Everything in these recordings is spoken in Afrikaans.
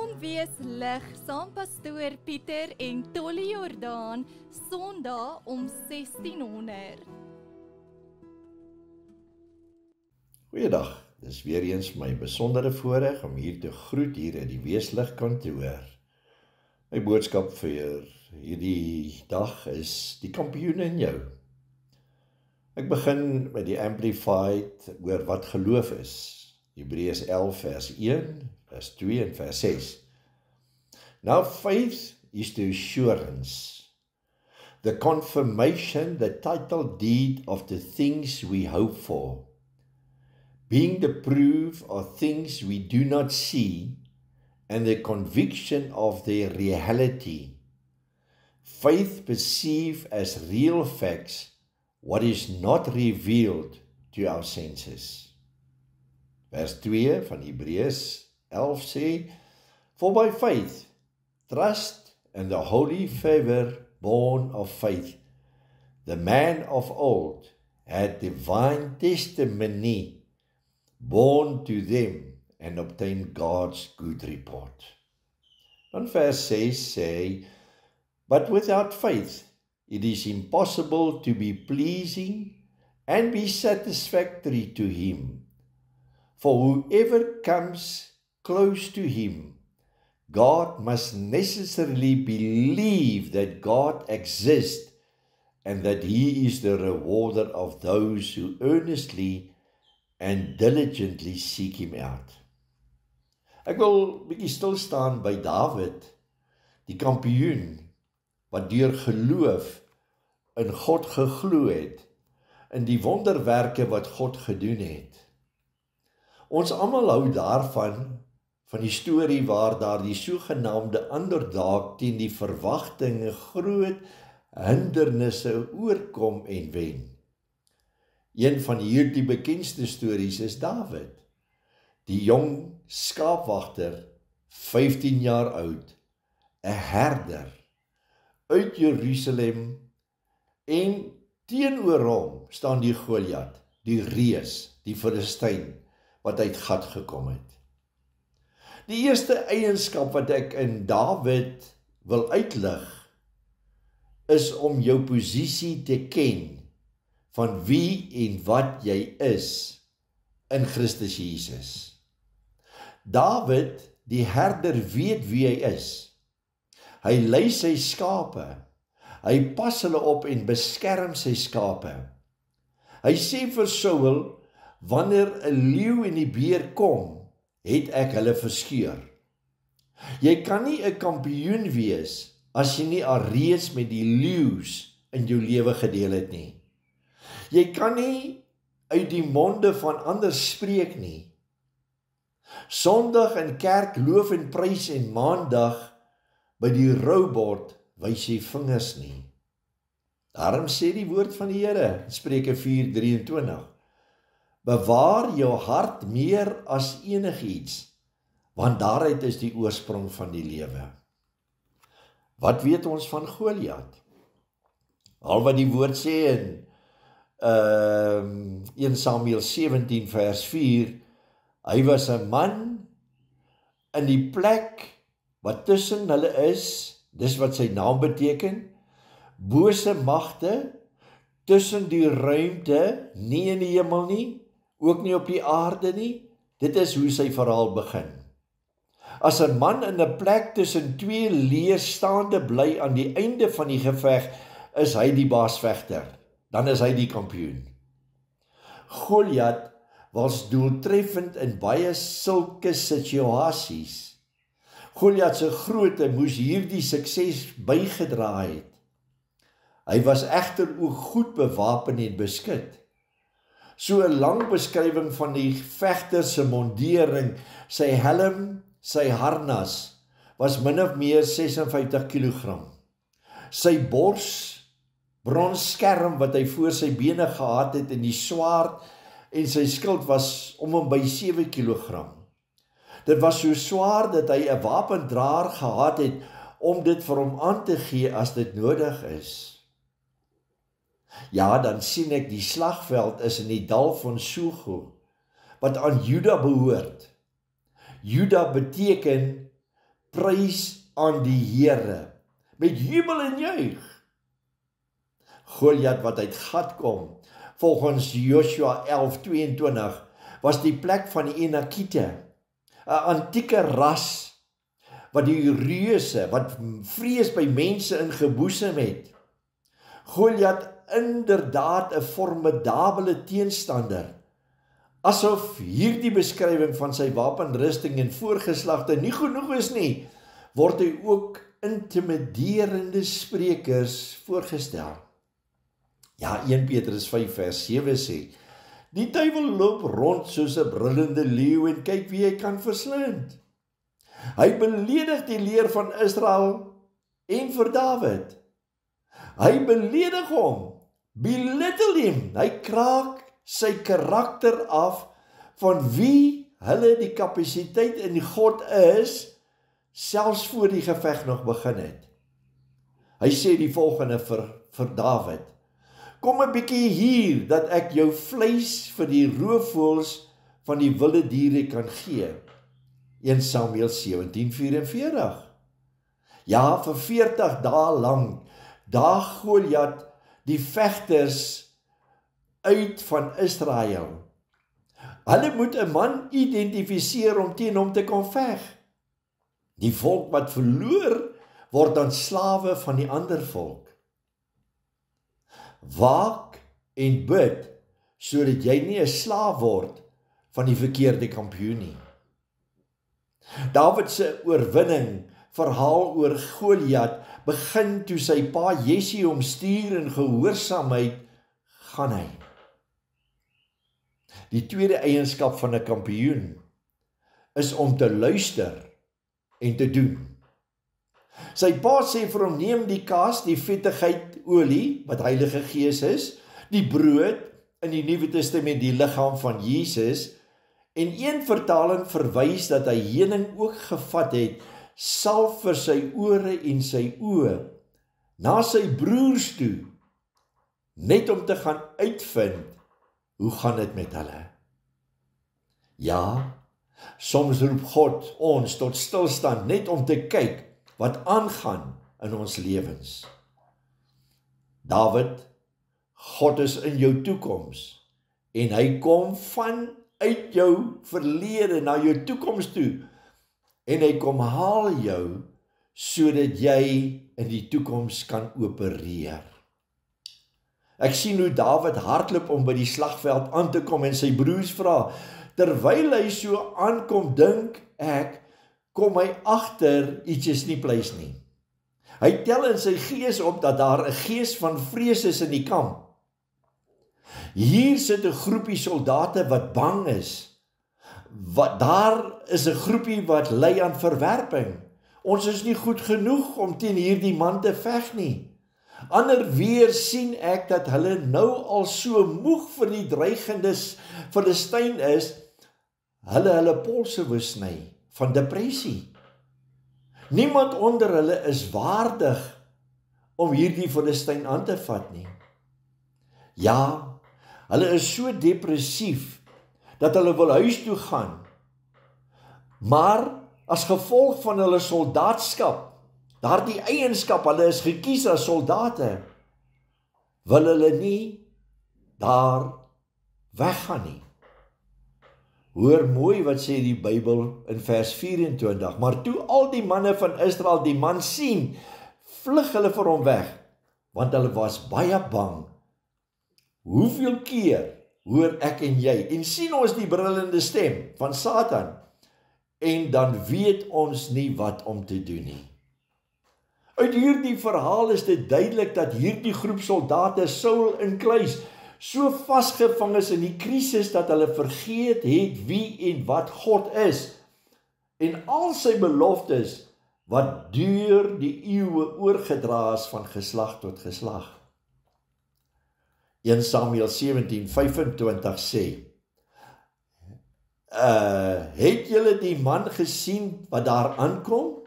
Kom wees lig saam pastoor Pieter en Tolly Jordaan, Sondag om 1600. Goeiedag, dis weer eens my besondere voorreg om hier te groet hier in die Weeslig kantoor. My boodskap vir hierdie dag is die kampioen in jou. Ek begin met die Amplified oor wat geloof is. Hebreërs 11 vers 1, vers 2 en vers 6. Now faith is the assurance, the confirmation, the title deed of the things we hope for, being the proof of things we do not see, and the conviction of their reality. Faith perceives as real facts what is not revealed to our senses. Vers 2 van Hebreërs 11 sê, For by faith, trust and the holy favor born of faith, the man of old had divine testimony born to them and obtained God's good report. Dan vers 6 sê, But without faith, it is impossible to be pleasing and be satisfactory to him. For whoever comes close to him, God must necessarily believe that God exists and that he is the rewarder of those who earnestly and diligently seek him out. Ek wil bietjie stil staan by Dawid, die kampioen, wat deur geloof in God geglo het, in die wonderwerke wat God gedoen het. Ons almal hou daarvan, van die storie waar daar die sogenaamde underdog teen die verwagtinge groot hindernisse oorkom en wen. Een van hierdie bekendste stories is Dawid, die jong skaapwagter, 15 jaar oud, 'n herder, uit Jerusalem, en teenoor hom staan die Goliat, die reus, die Filistyn, wat uit gat gekom het. Die eerste eienskap wat ek in Dawid wil uitlig, is om jou posisie te ken, van wie en wat jy is, in Christus Jesus. Dawid, die herder, weet wie hy is. Hy lei sy skape, hy pas hulle op en beskerm sy skape. Hy sê vir Saul, wanneer 'n leeu en die beer kom, het ek hulle verskeur. Jy kan nie 'n kampioen wees, as jy nie alreeds met die leeu's in jou lewe gedeel het nie. Jy kan nie uit die monde van ander spreek nie. Sondag in kerk loof en prys en maandag by die roubord wys jy vingers nie. Daarom sê die woord van die Here, Spreuke 4:23, Bewaar jou hart meer as enigiets, want daaruit is die oorsprong van die lewe. Wat weet ons van Goliat? Al wat die woord sê in 1 Samuel 17 vers 4, hy was 'n man in die plek wat tussen hulle is, dis wat sy naam beteken, bose magte, tussen die ruimte, nie in die hemel nie, ook nie op die aarde nie. Dit is hoe sy verhaal begin. As 'n man in 'n plek tussen twee leerstaande bly aan die einde van die geveg, is hy die baasvegter. Dan is hy die kampioen. Goliat was doeltreffend in baie sulke situasies. Goliat se grootte moes hierdie sukses bygedra het. Hy was egter ook goed bewapen en beskut. So 'n lang beskrywing van die vegter se mondering, sy helm, sy harnas, was min of meer 56 kg. Sy bronsskerm wat hy voor sy bene gehad het, en die swaard en sy skild was om en by 7 kg. Dit was so swaar dat hy 'n wapendraer gehad het om dit vir hom aan te gee as dit nodig is. Ja, dan sien ek die slagveld is in die dal van Sugo, wat aan Juda behoort. Juda beteken prys aan die Here, met jubel en juig. Goliat wat uit Gat kom, volgens Joshua 11:22, was die plek van die Enakite, 'n antieke ras, wat die reuse, wat vrees by mense ingeboesem het. Goliat inderdaad 'n formidabele teenstander. Asof hierdie beskrywing van sy wapenrusting en voorgeslagte nie genoeg is nie, word hy ook intimiderende sprekers voorgestel. Ja, 1 Petrus 5 vers 7 sê, die duiwel loop rond soos 'n brullende leeu en kyk wie hy kan verslind. Hy beledig die leer van Israel en vir Dawid. Hy beledig hom, belittle hom, hy kraak sy karakter af van wie hulle die kapasiteit in God is, selfs voor die geveg nog begin het. Hy sê die volgende vir Dawid, kom 'n bietjie hier, dat ek jou vleis vir die roofvoëls van die wilde diere kan gee. 1 Samuel 17:44. Ja, vir 40 dae lang daag Goliat die vegters uit van Israel. Hulle moet 'n man identifiseer om teen hom te kon veg. Die volk wat verloor, word dan slawe van die ander volk. Waak en bid, sodat jy nie 'n slaaf word van die verkeerde kampioen nie. Dawid se oorwinning verhaal oor Goliat begin toe sy pa Jesse hom stuur in gehoorsaamheid gaan hy. Die tweede eienskap van 'n kampioen is om te luister en te doen. Sy pa sê vir hom, neem die kaas, die vettigheid, olie, wat Heilige Gees is, die brood, in die Nuwe Testament die liggaam van Jesus, en een vertaling verwys dat hy heuning ook gevat het, salf vir sy ore en sy oë, na sy broers toe, net om te gaan uitvind, hoe gaan dit met hulle? Ja, soms roep God ons tot stilstand, net om te kyk, wat aangaan in ons lewens. Dawid, God is in jou toekoms, en hy kom uit jou verlede na jou toekoms toe, en hy kom haal jou, sodat jy in die toekoms kan opereer. Ek sien hoe Dawid hardloop om by die slagveld aan te kom, en sy broers vra, terwyl hy so aankom, dink ek, kom hy agter iets is nie pleis nie. Hy tel in sy gees op dat daar 'n gees van vrees is in die kamp. Hier sit 'n groepie soldate wat bang is. Daar is 'n groepie wat ly aan verwerping. Ons is nie goed genoeg om teen hierdie man te veg nie. Ander weer sien ek dat hulle nou al so moeg vir die dreigende Filistyn is, hulle polse wou sny van depressie. Niemand onder hulle is waardig om hierdie Filistyn aan te vat nie. Ja, hulle is so depressief dat hulle wil huis toe gaan. Maar as gevolg van hulle soldaatskap, daardie eienskap, hulle is gekies as soldate, wil hulle nie daar weggaan nie. Hoor mooi wat sê die Bybel in vers 24, maar toe al die manne van Israel die man sien, vlug hulle vir hom weg, want hulle was baie bang. Hoeveel keer hoor ek en jy, en sien ons die brullende stem van Satan, en dan weet ons nie wat om te doen nie. Uit hierdie verhaal is dit duidelik dat hierdie groep soldate Saul inkluis so vasgevang is in die krisis dat hulle vergeet het wie en wat God is en al sy beloftes wat deur die eeue oorgedra is van geslag tot geslag. 1 Samuel 17:25 sê, het julle die man gesien wat daar aankom?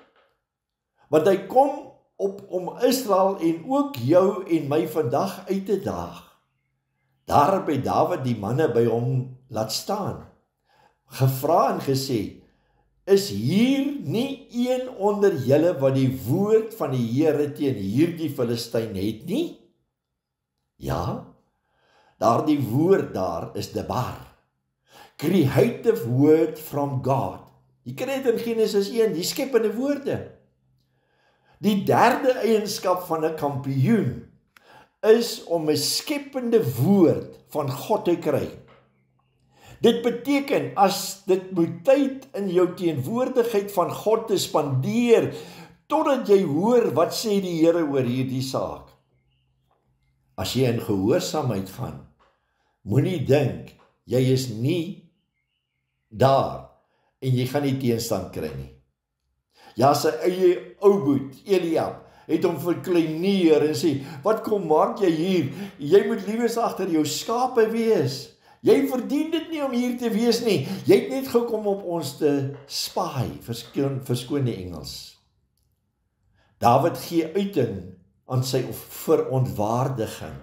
Want hy kom op om Israel en ook jou en my vandag uit te daag. Daarop het Dawid die manne by hom laat staan, gevra en gesê, is hier nie een onder julle wat die woord van die Here teen hierdie Filistyn het nie? Ja, daardie woord daar is Debar. Creative word from God. Jy kry dit in Genesis 1, die skepende woorde. Die derde eienskap van 'n kampioen is om 'n skepende woord van God te kry. Dit beteken, as dit moet tyd in jou teenwoordigheid van God te spandeer, totdat jy hoor wat sê die Here oor hierdie saak. As jy in gehoorsaamheid gaan, moenie dink, jy is nie daar, en jy gaan nie teenstand kry nie. Ja, sy eie ouboet, Eliab, het hom verkleineer en sê, wat kom maak jy hier? Jy moet liewes agter jou skape wees. Jy verdien dit nie om hier te wees nie. Jy het net gekom om ons te spaai, verskoon die Engels. Dawid gee uiting aan sy verontwaardiging.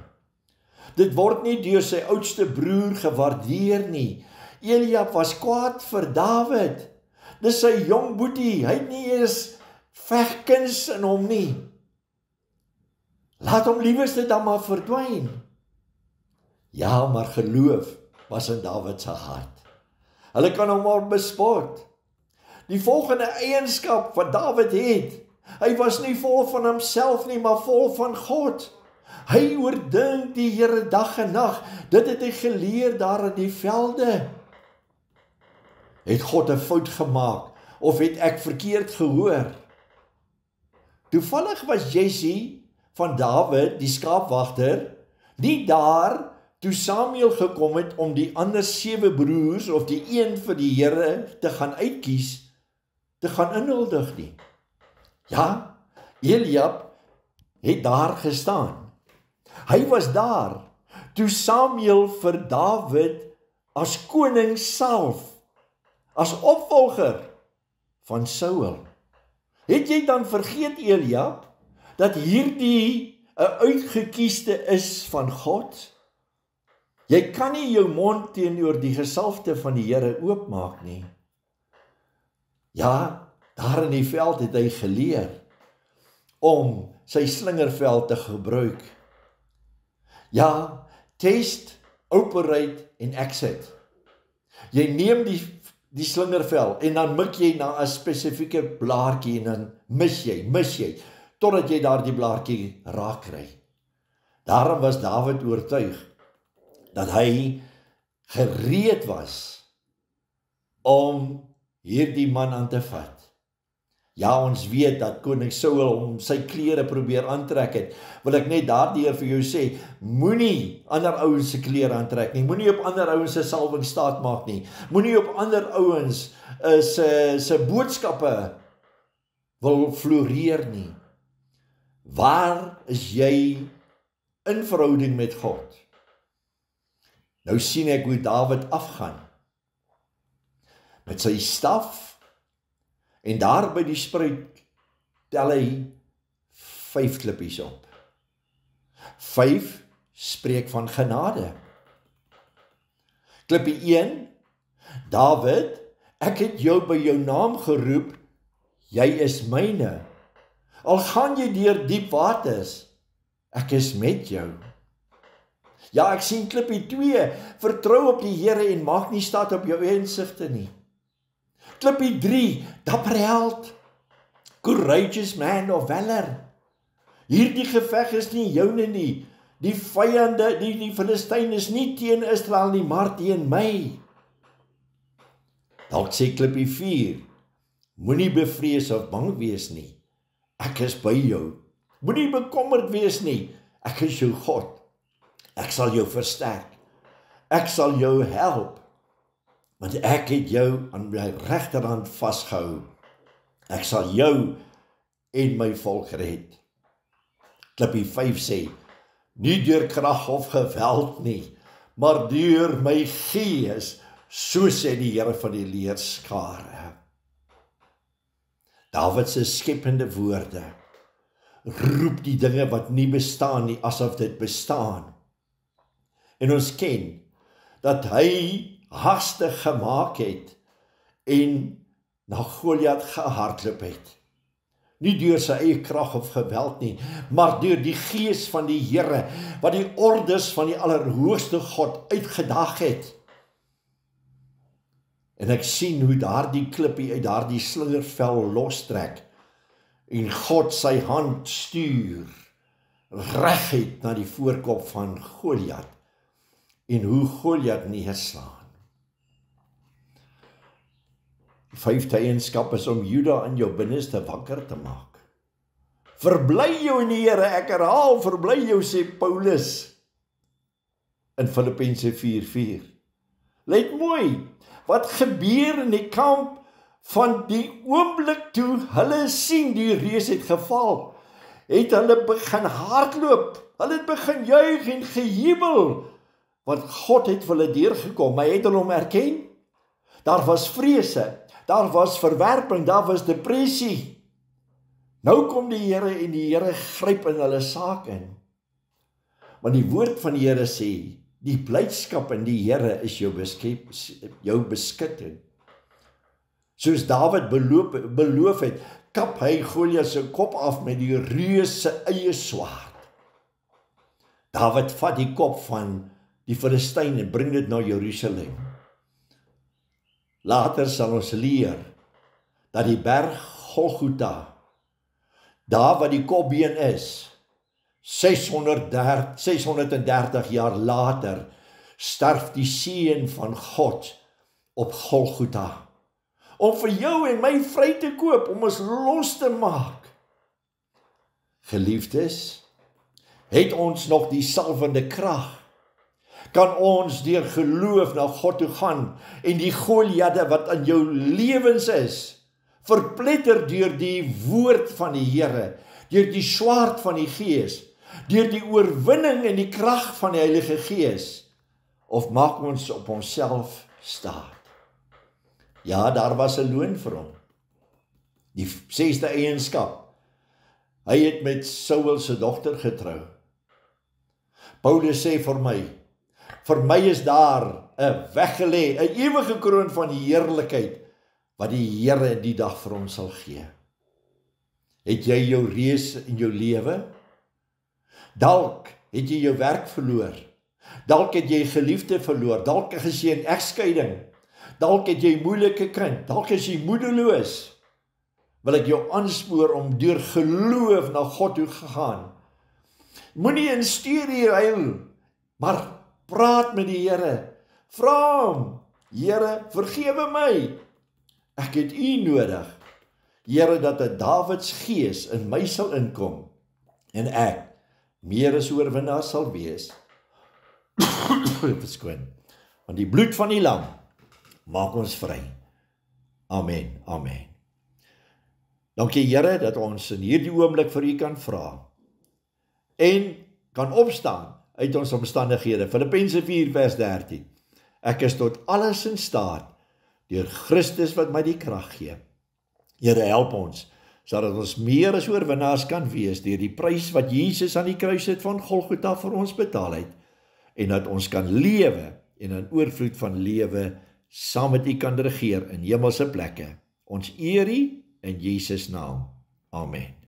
Dit word nie deur sy oudste broer gewaardeer nie. Eliab was kwaad vir Dawid. Dis sy jong boetie, hy het nie eens vegkuns in hom nie. Laat hom liewes dit dan maar verdwyn. Ja, maar geloof was in Dawid se hart. Hulle kan hom maar bespot. Die volgende eienskap wat Dawid het, hy was nie vol van homself nie, maar vol van God. Hy oordink die Here dag en nag. Dit het hy geleer daar in die velde. Het God 'n fout gemaak, of het ek verkeerd gehoor? Toevallig was Jesse van Dawid, die skaapwagter, nie daar toe Samuel gekom het om die ander 7 broers of die een vir die Here te gaan uitkies, te gaan inhuldig nie. Ja, Eliab het daar gestaan. Hy was daar toe Samuel vir Dawid as koning salf, as opvolger van Saul. Het jy dan vergeet, Eliab, dat hierdie 'n uitgekiesde is van God? Jy kan nie jou mond teenoor die gesalfde van die Here oopmaak nie. Ja, daar in die veld het hy geleer om sy slingervel te gebruik. Ja, test, operate en exit. Jy neem die slingervel en dan mik jy na 'n spesifieke blaartjie en dan mis jy, totdat jy daardie blaartjie raak kry. Daarom was Dawid oortuig dat hy gereed was om hierdie man aan te vat. Ja, ons weet dat koning Saul hom sy klere probeer aantrek het. Wil ek net daardeur vir jou sê, moenie ander ouens se klere aantrek nie, moenie op ander ouens se salwing staat maak nie, moenie op ander ouens se boodskappe wil floreer nie. Waar is jy in verhouding met God? Nou sien ek hoe Dawid afgaan met sy staf, en daar by die spruit tel hy 5 klippies op. 5 spreek van genade. Klippie 1, Dawid, ek het jou by jou naam geroep, jy is myne. Al gaan jy deur diep waters, ek is met jou. Ja, ek sien klippie 2, vertrou op die Here en maak nie staat op jou insigte nie. Klippie 3, dapper held, courageous man of valor. Hierdie geveg is nie joune nie. Die vyande, die Filistyn is nie teen Israel nie, maar teen my. Dalk sê klippie 4, moenie bevrees of bang wees nie. Ek is by jou. Moenie bekommerd wees nie. Ek is jou God. Ek sal jou versterk. Ek sal jou help. Want ek het jou aan my regterhand vasgehou. Ek sal jou en my volk red. Klippie 5 sê, nie deur krag of geweld nie, maar deur my gees, so sê die Here van die leerskare. Dawid se skepende woorde roep die dinge wat nie bestaan nie, asof dit bestaan. En ons ken dat hy hastig gemaak het en na Goliat gehardloop het. Nie deur sy eie krag of geweld nie, maar deur die gees van die Here, wat die ordes van die Allerhoogste God uitgedaag het. En ek sien hoe daardie klippie uit daardie slingervel lostrek, en God sy hand stuur, reguit na die voorkop van Goliat, en hoe Goliat neerslaan. Die 5de eienskap is om Juda in jou binneste wakker te maak. Verbly jou in die Here, ek herhaal, verbly jou, sê Paulus in Filippense 4:4. Let mooi, wat gebeur in die kamp van die oomblik toe hulle sien die reus het geval, het hulle begin hardloop, hulle het begin juig en gejubel, want God het vir hulle deurgekom, hy het hulle hom erken. Daar was vrese, daar was verwerping, daar was depressie. Nou kom die Here en die Here gryp in hulle saak in. Want die woord van die Here sê, die blydskap in die Here is jou beskutting. Soos Dawid beloof het, kap hy Goliat se kop af met die reus se eie swaard. Dawid vat die kop van die Filistyn en bring dit na Jerusalem. Later sal ons leer dat die berg Golgotha, daar waar die kopbeen is, 630 jaar later, sterf die Seun van God op Golgotha, om vir jou en my vry te koop, om ons los te maak. Geliefdes, het ons nog die salwende krag? Kan ons deur geloof na God toe gaan en die Goliatte wat in jou lewens is, verpletter deur die woord van die Here, deur die swaard van die Gees, deur die oorwinning en die krag van die Heilige Gees, of maak ons op onsself staat? Ja, daar was 'n loon vir hom. Die 6de eienskap, hy het met Saul se dogter getrou. Paulus sê vir my is daar 'n weggelê, 'n ewige kroon van heerlikheid, wat die Here die dag vir ons sal gee. Het jy jou reus in jou lewe? Dalk het jy jou werk verloor. Dalk het jy geliefde verloor. Dalk is jy in egskeiding. Dalk het jy moeilike kind. Dalk is jy moedeloos. Wil ek jou aanspoor om deur geloof na God toe gegaan. Moenie in sterie huil, maar praat met die Here. Vra hom, Here, vergewe my. Ek het U nodig. Here, dat 'n Dawids gees in my sal inkom en ek meer as oorwinnaar sal wees. Verskoon. Want die bloed van die lam maak ons vry. Amen, amen. Dankie Here dat ons in hierdie oomblik vir U kan vra en kan opstaan uit ons omstandighede. Filippense 4:13. Ek is tot alles in staat deur Christus wat my die krag gee. Here, help ons sodat ons meer as oorwinnaars kan wees deur die prys wat Jesus aan die kruis het van Golgotha vir ons betaal het, en dat ons kan lewe en in oorvloed van lewe saam met U kan regeer in hemelse plekke. Ons eer U in Jesus naam. Amen.